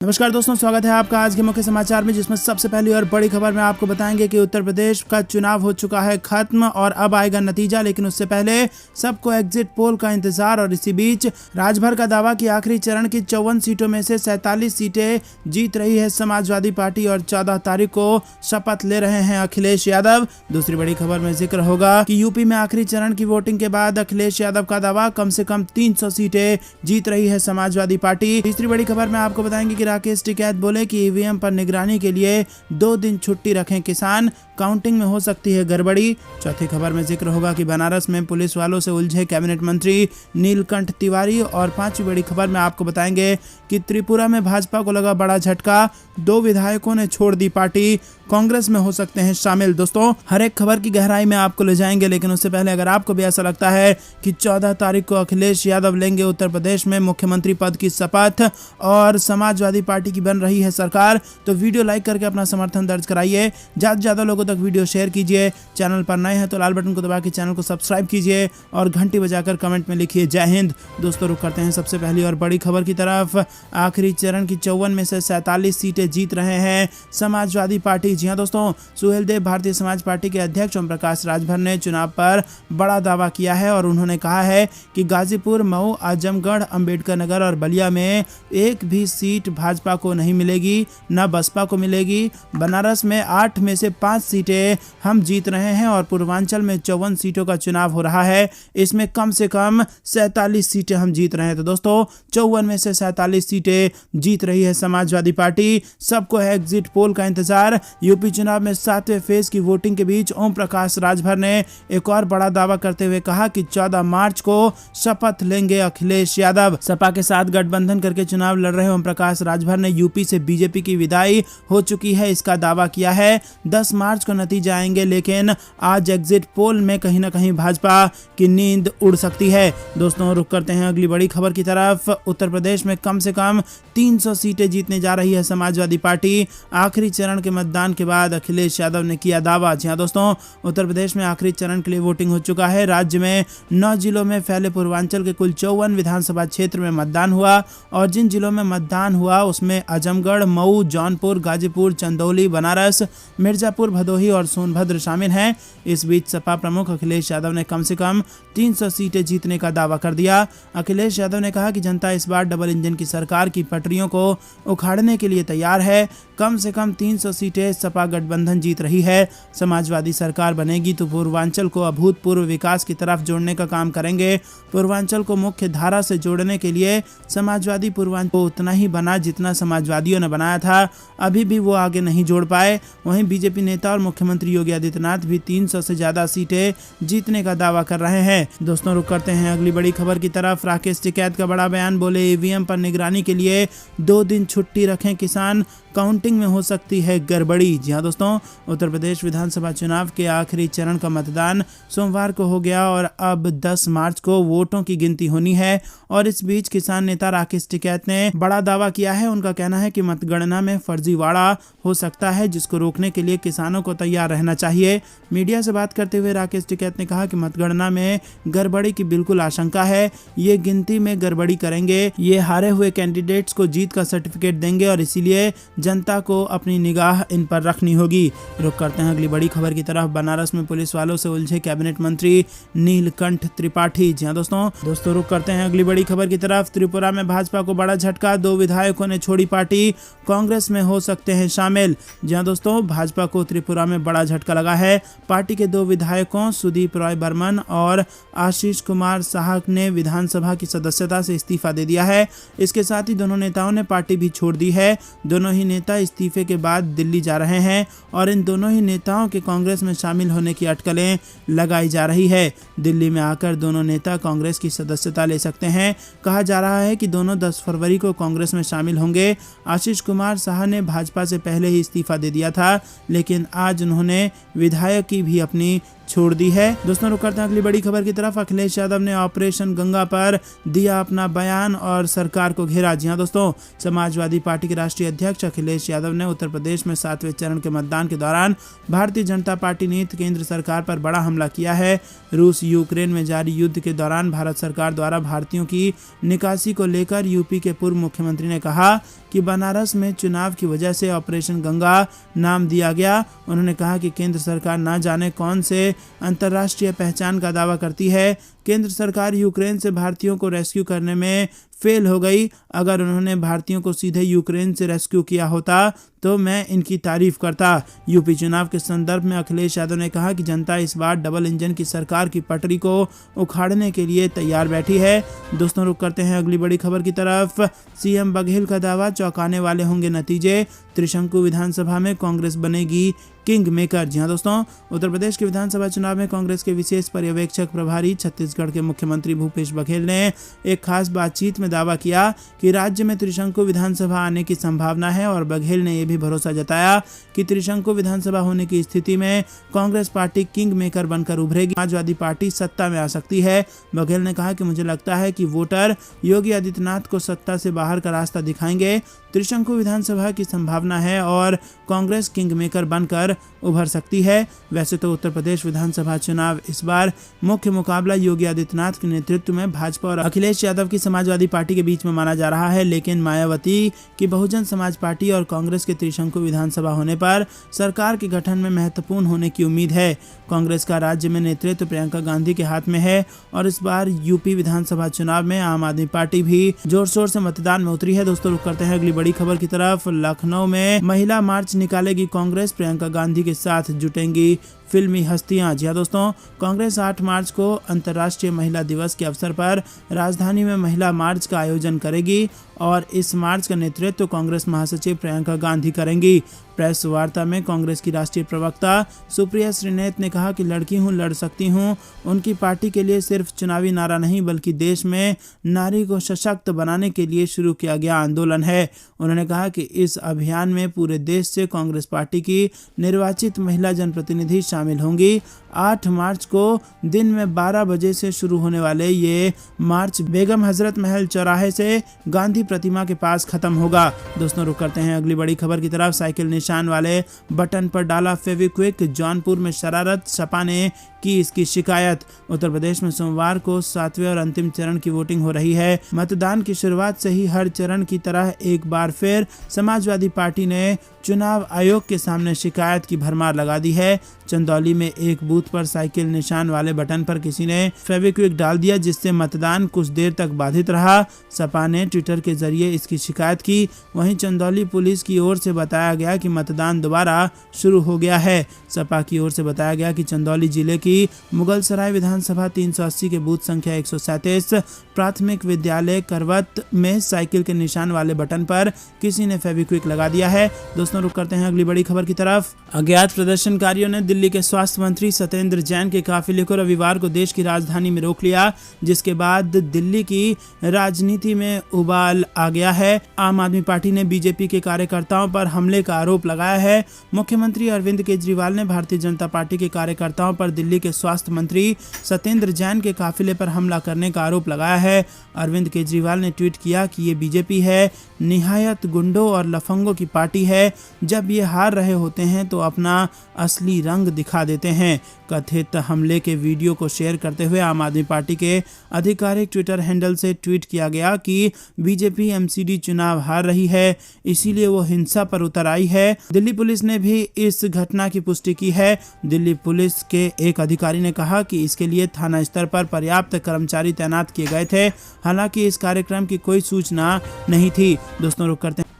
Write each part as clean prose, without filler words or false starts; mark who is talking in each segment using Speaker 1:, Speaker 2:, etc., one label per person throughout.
Speaker 1: नमस्कार दोस्तों, स्वागत है आपका आज के मुख्य समाचार में, जिसमें सबसे पहली और बड़ी खबर में आपको बताएंगे कि उत्तर प्रदेश का चुनाव हो चुका है खत्म और अब आएगा नतीजा। लेकिन उससे पहले सबको एग्जिट पोल का इंतजार। और इसी बीच राजभर का दावा कि आखिरी चरण की 54 सीटों में से 47 सीटें जीत रही है समाजवादी पार्टी और 14 तारीख को शपथ ले रहे हैं अखिलेश यादव। दूसरी बड़ी खबर में जिक्र होगा कि यूपी में आखिरी चरण की वोटिंग के बाद अखिलेश यादव का दावा, कम से कम 300 सीटें जीत रही है समाजवादी पार्टी। तीसरी बड़ी खबर में आपको बताएंगे कि राकेश टिकैत बोले कि ईवीएम पर निगरानी के लिए 2 दिन छुट्टी रखें किसान, काउंटिंग में हो सकती है गड़बड़ी। चौथी खबर में जिक्र होगा कि बनारस में पुलिस वालों से उलझे कैबिनेट मंत्री नीलकंठ तिवारी। और पांचवी बड़ी खबर में आपको बताएंगे कि त्रिपुरा में भाजपा को लगा बड़ा झटका, 2 विधायकों ने छोड़ दी पार्टी, कांग्रेस में हो सकते हैं शामिल। दोस्तों, हर एक खबर की गहराई में आपको ले जाएंगे, लेकिन उससे पहले अगर आपको भी ऐसा लगता है कि 14 तारीख को अखिलेश यादव लेंगे उत्तर प्रदेश में मुख्यमंत्री पद की शपथ और समाजवादी पार्टी की बन रही है सरकार, तो वीडियो लाइक करके अपना समर्थन दर्ज कराइए, ज्यादा से ज्यादा लोगों तक वीडियो शेयर कीजिए। चैनल पर नए हैं तो लाल बटन को दबा के चैनल को सब्सक्राइब कीजिए और घंटी बजाकर कमेंट में लिखिए जय हिंद। दोस्तों, रुक करते हैं सबसे पहली और बड़ी खबर की तरफ। आखिरी चरण की 54 में से 47 सीटें जीत रहे हैं समाजवादी पार्टी। जी हां दोस्तों, सुहेलदेव भारतीय समाज पार्टी के अध्यक्ष ओम प्रकाश राजभर ने चुनाव पर बड़ा दावा किया है और उन्होंने कहा है कि गाजीपुर, मऊ, आजमगढ़, अंबेडकर नगर और बलिया में एक भी सीट भाजपा को नहीं मिलेगी, न बसपा को मिलेगी। बनारस में 8 में से 5 सीटें हम जीत रहे हैं और पूर्वांचल में 54 सीटों का चुनाव हो रहा है, इसमें कम से कम 47 सीटें हम जीत रहे हैं। तो दोस्तों, 54 में से 47 सीटें जीत रही है समाजवादी पार्टी। सबको है एग्जिट पोल का इंतजार। यूपी चुनाव में 7वें फेज की वोटिंग के बीच ओम प्रकाश राजभर ने एक और बड़ा दावा करते हुए कहा कि 14 मार्च को शपथ लेंगे अखिलेश यादव। सपा के साथ गठबंधन करके चुनाव लड़ रहे ओम प्रकाश राजभर ने यूपी से बीजेपी की विदाई हो चुकी है, इसका दावा किया है। 10 मार्च को नतीजा आएंगे, लेकिन आज एग्जिट पोल में कहीं ना कहीं भाजपा की नींद उड़ सकती है। दोस्तों, रुक करते हैं अगली बड़ी खबर की तरफ। उत्तर प्रदेश में कम से कम 300 सीटें जीतने जा रही है समाजवादी पार्टी। आखिरी चरण के मतदान के बाद अखिलेश यादव ने किया दावा। जी हां दोस्तों, उत्तर प्रदेश में आखिरी चरण के लिए वोटिंग हो चुका है। राज्य में 9 जिलों में फैले पूर्वांचल के कुल 54 विधानसभा क्षेत्र में मतदान हुआ और जिन जिलों में मतदान हुआ उसमें आजमगढ़, मऊ, जौनपुर, गाजीपुर, चंदौली, बनारस, मिर्जापुर, भदोही और सोनभद्र शामिल हैं। इस बीच सपा प्रमुख अखिलेश यादव ने कम से कम 300 सीटें जीतने का दावा कर दिया। अखिलेश यादव ने कहा कि जनता इस बार डबल इंजन की सरकार की पटरियों को उखाड़ने के लिए तैयार है। कम से कम 300 सीटें सपा गठबंधन जीत रही है। समाजवादी सरकार बनेगी तो पूर्वांचल को अभूतपूर्व विकास की तरफ जोड़ने का काम करेंगे। पूर्वांचल को मुख्य धारा से जोड़ने के लिए समाजवादी पूर्वांचल को उतना ही बना जितना समाजवादियों ने बनाया था, अभी भी वो आगे नहीं जोड़ पाए। वहीं बीजेपी नेता और मुख्यमंत्री योगी आदित्यनाथ भी 300 से ज्यादा सीटें जीतने का दावा कर रहे हैं। दोस्तों, रुक करते हैं अगली बड़ी खबर की तरफ। राकेश टिकैत का बड़ा बयान, बोले ईवीएम पर निगरानी के लिए 2 दिन छुट्टी रखें किसान, काउंटिंग में हो सकती है गड़बड़ी। जी हां दोस्तों, उत्तर प्रदेश विधानसभा चुनाव के आखिरी चरण का मतदान सोमवार को हो गया और अब 10 मार्च को वोटों की गिनती होनी है। और इस बीच किसान नेता राकेश टिकैत ने बड़ा दावा किया है। उनका कहना है कि मतगणना में फर्जीवाड़ा हो सकता है, जिसको रोकने के लिए किसानों को तैयार रहना चाहिए। मीडिया से बात करते हुए राकेश टिकैत ने कहा कि मतगणना में गड़बड़ी की बिल्कुल आशंका है, ये गिनती में गड़बड़ी करेंगे, ये हारे हुए कैंडिडेट्स को जीत का सर्टिफिकेट देंगे और इसीलिए जनता को अपनी निगाह इन पर रखनी होगी। रुक करते हैं अगली बड़ी खबर की तरफ। बनारस में पुलिस वालों से उलझे कैबिनेट मंत्री नीलकंठ त्रिपाठी। जी हां दोस्तों, रुक करते हैं अगली बड़ी खबर की तरफ। त्रिपुरा में भाजपा को बड़ा झटका, 2 विधायकों ने छोड़ी पार्टी, कांग्रेस में हो सकते हैं शामिल। जी हां दोस्तों, भाजपा को त्रिपुरा में बड़ा झटका लगा है। पार्टी के 2 विधायकों सुदीप रॉय बर्मन और आशीष कुमार साह ने विधानसभा की सदस्यता से इस्तीफा दे दिया है। इसके साथ ही दोनों नेताओं ने पार्टी भी छोड़ दी है। दोनों ही नेता इस्तीफे के बाद दिल्ली जा रहे हैं और इन दोनों ही नेताओं के कांग्रेस में शामिल होने की अटकलें लगाई जा रही है। दिल्ली में आकर दोनों नेता कांग्रेस की सदस्यता ले सकते हैं। कहा जा रहा है कि दोनों 10 फरवरी को कांग्रेस में शामिल होंगे। आशीष कुमार साह ने भाजपा से पहले ही इस्तीफा दे दिया था, लेकिन आज उन्होंने विधायक की भी अपनी छोड़ दी है। दोस्तों, रुक करते हैं अगली बड़ी खबर की तरफ। अखिलेश यादव ने ऑपरेशन गंगा पर दिया अपना बयान और सरकार को घेरा। जी हां दोस्तों, समाजवादी पार्टी के राष्ट्रीय अध्यक्ष अखिलेश यादव ने उत्तर प्रदेश में 7वें चरण के मतदान के दौरान भारतीय जनता पार्टी नीत केंद्र सरकार पर बड़ा हमला किया है। रूस यूक्रेन में जारी युद्ध के दौरान भारत सरकार द्वारा भारतीयों की निकासी को लेकर यूपी के पूर्व मुख्यमंत्री ने कहा कि कि बनारस में चुनाव की वजह से ऑपरेशन गंगा नाम दिया गया। उन्होंने कहा कि केंद्र सरकार न जाने कौन से अंतर्राष्ट्रीय पहचान का दावा करती है। केंद्र सरकार यूक्रेन से भारतीयों को रेस्क्यू करने में फेल हो गई। अगर उन्होंने भारतीयों को सीधे यूक्रेन से रेस्क्यू किया होता तो मैं इनकी तारीफ करता। यूपी चुनाव के संदर्भ में अखिलेश यादव ने कहा कि जनता इस बार डबल इंजन की सरकार की पटरी को उखाड़ने के लिए तैयार बैठी है। दोस्तों, रुक करते हैं अगली बड़ी खबर की तरफ। सीएम बघेल का दावा, चौंकाने वाले होंगे नतीजे। त्रिशंकु विधानसभा में कांग्रेस बनेगी किंग मेकर। जी हाँ दोस्तों, उत्तर प्रदेश के विधानसभा चुनाव में कांग्रेस के विशेष पर्यवेक्षक प्रभारी छत्तीसगढ़ के मुख्यमंत्री भूपेश बघेल ने एक खास बातचीत में दावा किया कि राज्य में त्रिशंकु विधानसभा आने की संभावना है और बघेल ने यह भी भरोसा जताया कि त्रिशंकु विधानसभा होने की स्थिति में कांग्रेस पार्टी किंग मेकर बनकर उभरेगी। समाजवादी पार्टी सत्ता में आ सकती है। बघेल ने कहा कि मुझे लगता है कि वोटर योगी आदित्यनाथ को सत्ता से बाहर का रास्ता दिखाएंगे। त्रिशंकु विधानसभा की संभावना है और कांग्रेस किंग मेकर बनकर उभर सकती है। वैसे तो उत्तर प्रदेश विधानसभा चुनाव इस बार मुख्य मुकाबला योगी आदित्यनाथ के नेतृत्व में भाजपा और अखिलेश यादव की समाजवादी पार्टी के बीच में माना जा रहा है, लेकिन मायावती की बहुजन समाज पार्टी और कांग्रेस के त्रिशंकु विधानसभा होने पर सरकार के गठन में महत्वपूर्ण होने की उम्मीद है। कांग्रेस का राज्य में नेतृत्व प्रियंका गांधी के हाथ में है और इस बार यूपी विधानसभा चुनाव में आम आदमी पार्टी भी जोर शोर से मतदान में उतरी है। दोस्तों, रुक करते हैं अगली बड़ी खबर की तरफ। लखनऊ में महिला मार्च निकालेगी कांग्रेस, प्रियंका गांधी के साथ जुटेंगी फिल्मी हस्तियां। जी हाँ दोस्तों, कांग्रेस 8 मार्च को अंतर्राष्ट्रीय महिला दिवस के अवसर पर राजधानी में महिला मार्च का आयोजन करेगी और इस मार्च का नेतृत्व कांग्रेस महासचिव प्रियंका गांधी करेंगी। प्रेस वार्ता में कांग्रेस की राष्ट्रीय प्रवक्ता सुप्रिया श्रीनेत ने कहा कि लड़की हूं, लड़ सकती हूं। उनकी पार्टी के लिए सिर्फ चुनावी नारा नहीं बल्कि देश में नारी को सशक्त बनाने के लिए शुरू किया गया आंदोलन है। उन्होंने कहा कि इस अभियान में पूरे देश से कांग्रेस पार्टी की निर्वाचित महिला जनप्रतिनिधि शामिल होंगी। 8 मार्च को दिन में 12 बजे से शुरू होने वाले ये मार्च बेगम हजरत महल चौराहे से गांधी प्रतिमा के पास खत्म होगा। दोस्तों, रुक करते हैं अगली बड़ी खबर की तरफ। साइकिल निशान वाले बटन पर डाला फेविक्विक, जौनपुर में शरारत, सपा ने की इसकी शिकायत। उत्तर प्रदेश में सोमवार को 7वें और अंतिम चरण की वोटिंग हो रही है। मतदान की शुरुआत से ही हर चरण की तरह एक बार फिर समाजवादी पार्टी ने चुनाव आयोग के सामने शिकायत की भरमार लगा दी है। चंदौली में एक बूथ पर साइकिल निशान वाले बटन पर किसी ने फेविक्विक डाल दिया, जिससे मतदान कुछ देर तक बाधित रहा। सपा ने ट्विटर के जरिए इसकी शिकायत की। वहीं चंदौली पुलिस की ओर से बताया गया कि मतदान दोबारा शुरू हो गया है। सपा की ओर से बताया गया कि चंदौली जिले की मुगलसराय विधानसभा 380 के बूथ संख्या 137 प्राथमिक विद्यालय करवत में साइकिल के निशान वाले बटन पर किसी ने फेविक्विक लगा दिया है। दोस्तों, रुक करते हैं अगली बड़ी खबर की तरफ। अज्ञात प्रदर्शनकारियों ने दिल्ली के स्वास्थ्य मंत्री सत्येंद्र जैन के काफिले को रविवार को देश की राजधानी में रोक लिया, जिसके बाद दिल्ली की राजनीति में उबाल आ गया है। आम आदमी पार्टी ने बीजेपी के कार्यकर्ताओं पर हमले का आरोप लगाया है। मुख्यमंत्री अरविंद केजरीवाल ने भारतीय जनता पार्टी के कार्यकर्ताओं पर दिल्ली के स्वास्थ्य मंत्री सत्येंद्र जैन के काफिले पर हमला करने का आरोप लगाया है। अरविंद केजरीवाल ने ट्वीट किया कि ये बीजेपी है, निहायत गुंडों और लफंगों की पार्टी है। जब ये हार रहे होते हैं तो अपना असली रंग दिखा देते हैं। कथित हमले के वीडियो को शेयर करते हुए आम आदमी पार्टी के आधिकारिक ट्विटर हैंडल से ट्वीट किया गया कि बीजेपी एमसीडी चुनाव हार रही है, इसीलिए वो हिंसा पर उतर आई है। दिल्ली पुलिस ने भी इस घटना की पुष्टि की है। दिल्ली पुलिस के एक अधिकारी ने कहा कि इसके लिए थाना स्तर पर पर्याप्त कर्मचारी तैनात किए गए थे। हालांकि इस कार्यक्रम की कोई सूचना नहीं थी। दोस्तों, रुक करते हैं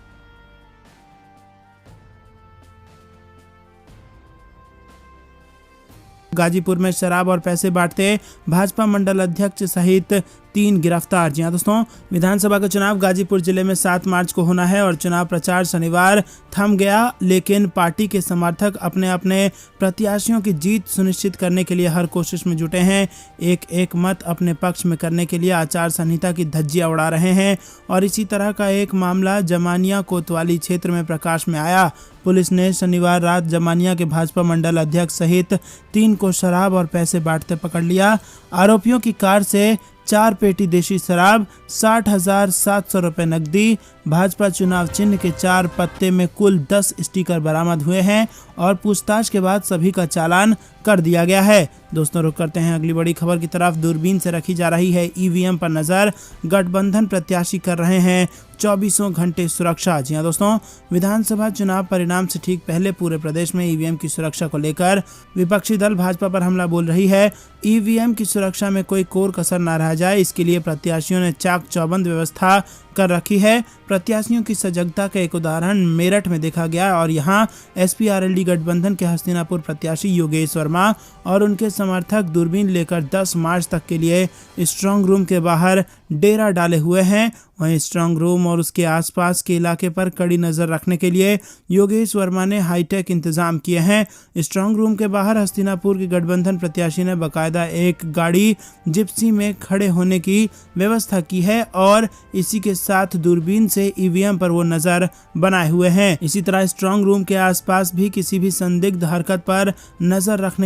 Speaker 1: गाजीपुर में शराब और पैसे बांटते भाजपा मंडल अध्यक्ष सहित 3 गिरफ्तार। जी हाँ दोस्तों, विधानसभा का चुनाव गाजीपुर जिले में 7 मार्च को होना है और चुनाव प्रचार शनिवार थम गया, लेकिन पार्टी के समर्थक अपने अपने प्रत्याशियों की जीत सुनिश्चित करने के लिए हर कोशिश में जुटे हैं। एक मत अपने पक्ष में करने के लिए आचार संहिता की धज्जियां उड़ा रहे हैं और इसी तरह का एक मामला जमानिया कोतवाली क्षेत्र में प्रकाश में आया। पुलिस ने शनिवार रात जमानिया के भाजपा मंडल अध्यक्ष सहित 3 को शराब और पैसे बांटते पकड़ लिया। आरोपियों की कार से 4 पेटी देशी शराब, 60,700 रुपए नकदी, भाजपा चुनाव चिन्ह के 4 पत्ते में कुल 10 स्टिकर बरामद हुए हैं और पूछताछ के बाद सभी का चालान कर दिया गया है। दोस्तों रुक करते हैं अगली बड़ी खबर की तरफ। दूरबीन से रखी जा रही है ईवीएम पर नजर, गठबंधन प्रत्याशी कर रहे हैं 24 घंटे सुरक्षा। जी हां दोस्तों, विधानसभा चुनाव परिणाम से ठीक पहले पूरे प्रदेश में ईवीएम की सुरक्षा को लेकर विपक्षी दल भाजपा पर हमला बोल रही है। ईवीएम की सुरक्षा में कोई कोर कसर न रह जाए, इसके लिए प्रत्याशियों ने चाक चौबंद व्यवस्था कर रखी है। प्रत्याशियों की सजगता का एक उदाहरण मेरठ में देखा गया और यहां एसपी-आरएलडी गठबंधन के हस्तिनापुर प्रत्याशी योगेश वर्मा और उनके समर्थक दूरबीन लेकर 10 मार्च तक के लिए स्ट्रांग रूम के बाहर डेरा डाले हुए हैं। वहीं स्ट्रांग रूम और उसके आसपास के इलाके पर कड़ी नजर रखने के लिए योगेश वर्मा ने हाईटेक इंतजाम किए हैं। स्ट्रांग रूम के बाहर हस्तिनापुर के गठबंधन प्रत्याशी ने बाकायदा एक गाड़ी जिप्सी में खड़े होने की व्यवस्था की है और इसी के साथ दूरबीन से ईवीएम पर वो नजर बनाए हुए हैं। इसी तरह स्ट्रांग रूम के आसपास भी किसी भी संदिग्ध हरकत पर नजर रखने